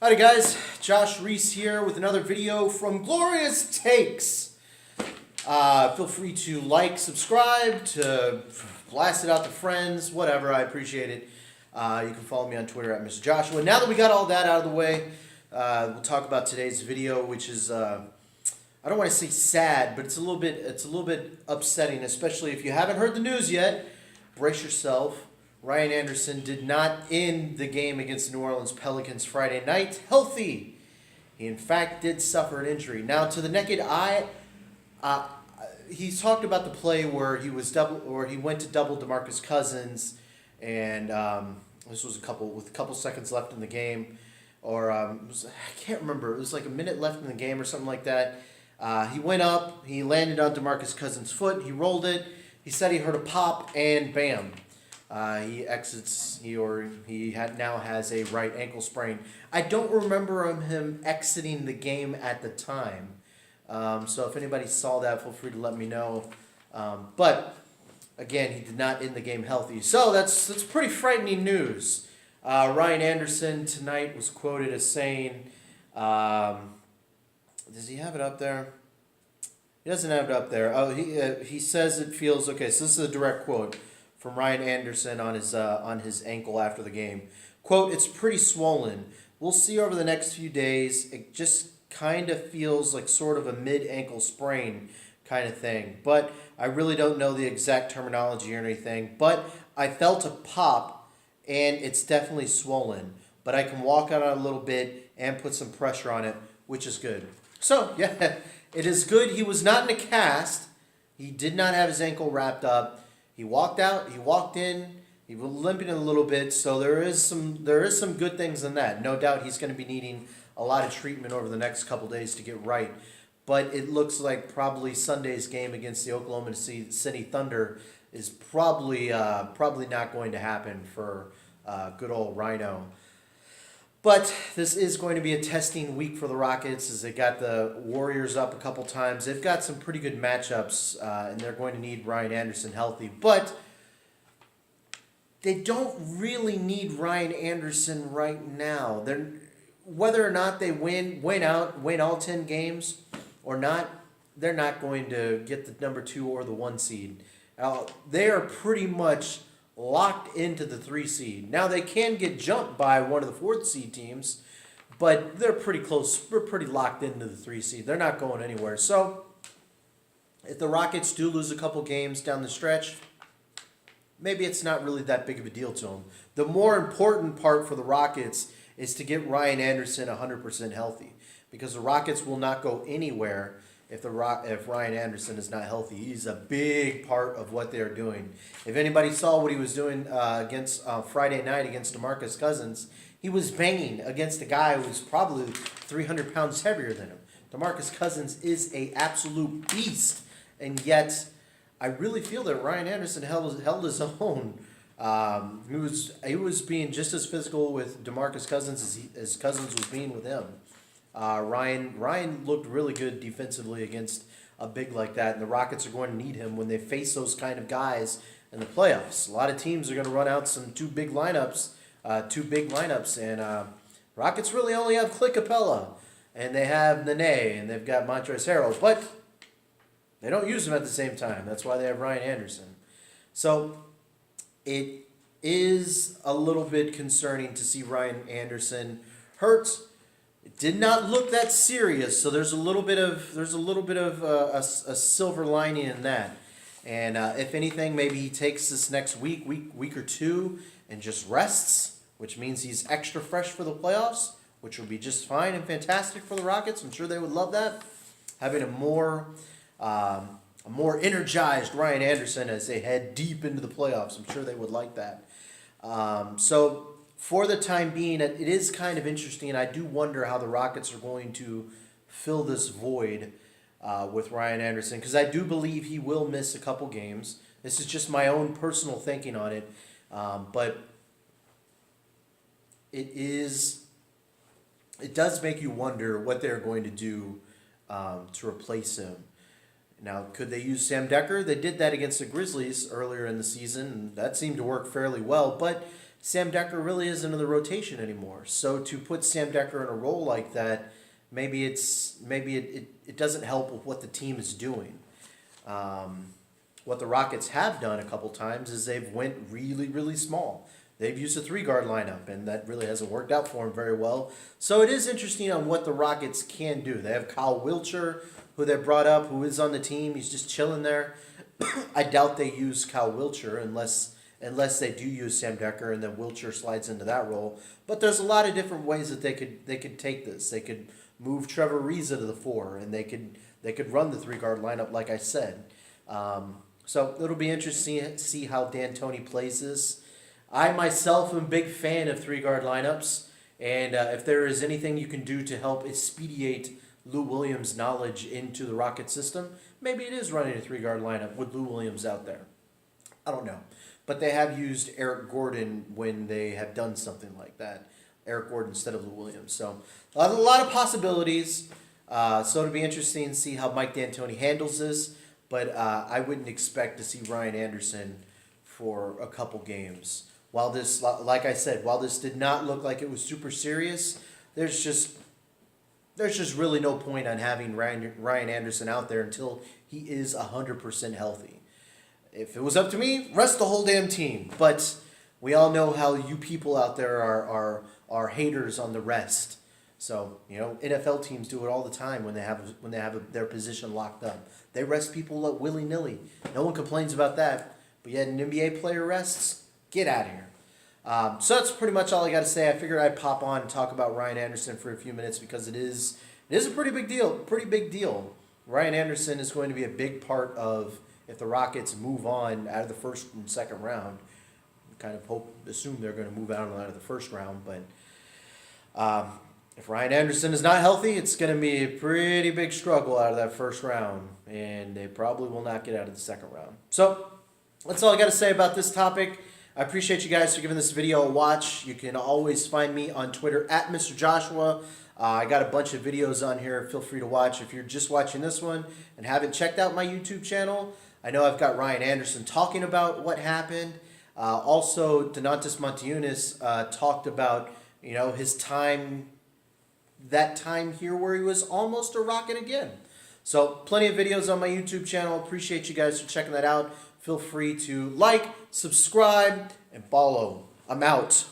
Howdy guys, Josh Reese here with another video from Glorious Takes. Feel free to like, subscribe, to blast it out to friends, whatever, I appreciate it. You can follow me on Twitter at Mr. Joshua. Now that we got all that out of the way, we'll talk about today's video, which is, I don't want to say sad, but it's a little bit upsetting, especially if you haven't heard the news yet. Brace yourself. Ryan Anderson did not end the game against the New Orleans Pelicans Friday night healthy. He in fact did suffer an injury. Now, to the naked eye, he's talked about the play where he went to double DeMarcus Cousins, and this was with a couple seconds left in the game, or I can't remember. It was like a minute left in the game or something like that. He went up, he landed on DeMarcus Cousins' foot, he rolled it. He said he heard a pop, and bam. He exits. Now has a right ankle sprain. I don't remember him exiting the game at the time. So if anybody saw that, feel free to let me know. But again, he did not end the game healthy. So that's pretty frightening news. Ryan Anderson tonight was quoted as saying, does he have it up there? He doesn't have it up there. Oh, he says it feels okay. So this is a direct quote from Ryan Anderson on his ankle after the game. Quote, "It's pretty swollen. We'll see over the next few days. It just kind of feels like sort of a mid-ankle sprain kind of thing. But I really don't know the exact terminology or anything. But I felt a pop, and it's definitely swollen. But I can walk on it a little bit and put some pressure on it, which is good." So, yeah, it is good. He was not in a cast. He did not have his ankle wrapped up. He walked out, he walked in, he was limping a little bit, so there is some good things in that. No doubt he's going to be needing a lot of treatment over the next couple days to get right. But it looks like probably Sunday's game against the Oklahoma City Thunder is probably not going to happen for good old Rhino. But this is going to be a testing week for the Rockets as they got the Warriors up a couple times. They've got some pretty good matchups, and they're going to need Ryan Anderson healthy. But they don't really need Ryan Anderson right now. Whether or not they win all 10 games or not, they're not going to get the number 2 or the 1 seed. They are pretty much locked into the 3 seed. Now they can get jumped by one of the 4th seed teams, but they're pretty close. We're pretty locked into the 3 seed. They're not going anywhere. So if the Rockets do lose a couple games down the stretch, maybe it's not really that big of a deal to them. The more important part for the Rockets is to get Ryan Anderson 100% healthy, because the Rockets will not go anywhere if Ryan Anderson is not healthy. He's a big part of what they're doing. If anybody saw what he was doing against Friday night against DeMarcus Cousins, he was banging against a guy who's probably 300 pounds heavier than him. DeMarcus Cousins is a absolute beast, and yet I really feel that Ryan Anderson held his own. He was being just as physical with DeMarcus Cousins as Cousins was being with him. Ryan looked really good defensively against a big like that, and the Rockets are going to need him when they face those kind of guys in the playoffs. A lot of teams are going to run out some two big lineups, and Rockets really only have Clint Capella, and they have Nene, and they've got Montrezl Harrell, but they don't use them at the same time. That's why they have Ryan Anderson. So it is a little bit concerning to see Ryan Anderson hurt. It did not look that serious, so there's a little bit of a silver lining in that. And if anything, maybe he takes this next week or two and just rests, which means he's extra fresh for the playoffs, which will be just fine and fantastic for the Rockets. I'm sure they would love that, having a more energized Ryan Anderson as they head deep into the playoffs. I'm sure they would like that. So for the time being, it is kind of interesting. I do wonder how the Rockets are going to fill this void with Ryan Anderson, because I do believe he will miss a couple games. This is just my own personal thinking on it, but it does make you wonder what they're going to do to replace him. Now, could they use Sam Dekker? They did that against the Grizzlies earlier in the season, and that seemed to work fairly well, but Sam Dekker really isn't in the rotation anymore. So to put Sam Dekker in a role like that, maybe it doesn't help with what the team is doing. What the Rockets have done a couple times is they've went really, really small. They've used a three-guard lineup, and that really hasn't worked out for them very well. So it is interesting on what the Rockets can do. They have Kyle Wiltshire, who they brought up, who is on the team. He's just chilling there. I doubt they use Kyle Wiltshire unless they do use Sam Dekker, and then Wiltshire slides into that role. But there's a lot of different ways that they could take this. They could move Trevor Ariza to the 4, and they could run the three-guard lineup, like I said. So it'll be interesting to see how D'Antoni plays this. I myself am a big fan of three-guard lineups, and if there is anything you can do to help expedite Lou Williams' knowledge into the Rocket system, maybe it is running a three-guard lineup with Lou Williams out there. I don't know. But they have used Eric Gordon when they have done something like that. Eric Gordon instead of Lou Williams. So a lot of possibilities. So it'll be interesting to see how Mike D'Antoni handles this. But I wouldn't expect to see Ryan Anderson for a couple games. While this, like I said, while this did not look like it was super serious, there's just really no point on having Ryan Anderson out there until he is 100% healthy. If it was up to me, rest the whole damn team. But we all know how you people out there are haters on the rest. So, NFL teams do it all the time when they have their position locked up. They rest people willy-nilly. No one complains about that. But yet an NBA player rests, get out of here. So that's pretty much all I got to say. I figured I'd pop on and talk about Ryan Anderson for a few minutes because it is a pretty big deal. Ryan Anderson is going to be a big part of if the Rockets move on out of the first and second round. Kind of assume they're going to move out of the first round, but if Ryan Anderson is not healthy, it's going to be a pretty big struggle out of that first round, and they probably will not get out of the second round. So that's all I got to say about this topic. I appreciate you guys for giving this video a watch. You can always find me on Twitter at Mr. Joshua. I got a bunch of videos on here. Feel free to watch if you're just watching this one and haven't checked out my YouTube channel. I know I've got Ryan Anderson talking about what happened. Also, Donatas Motiejunas talked about his time. That time here where he was almost a Rocket again. So plenty of videos on my YouTube channel. Appreciate you guys for checking that out. Feel free to like, subscribe, and follow. I'm out.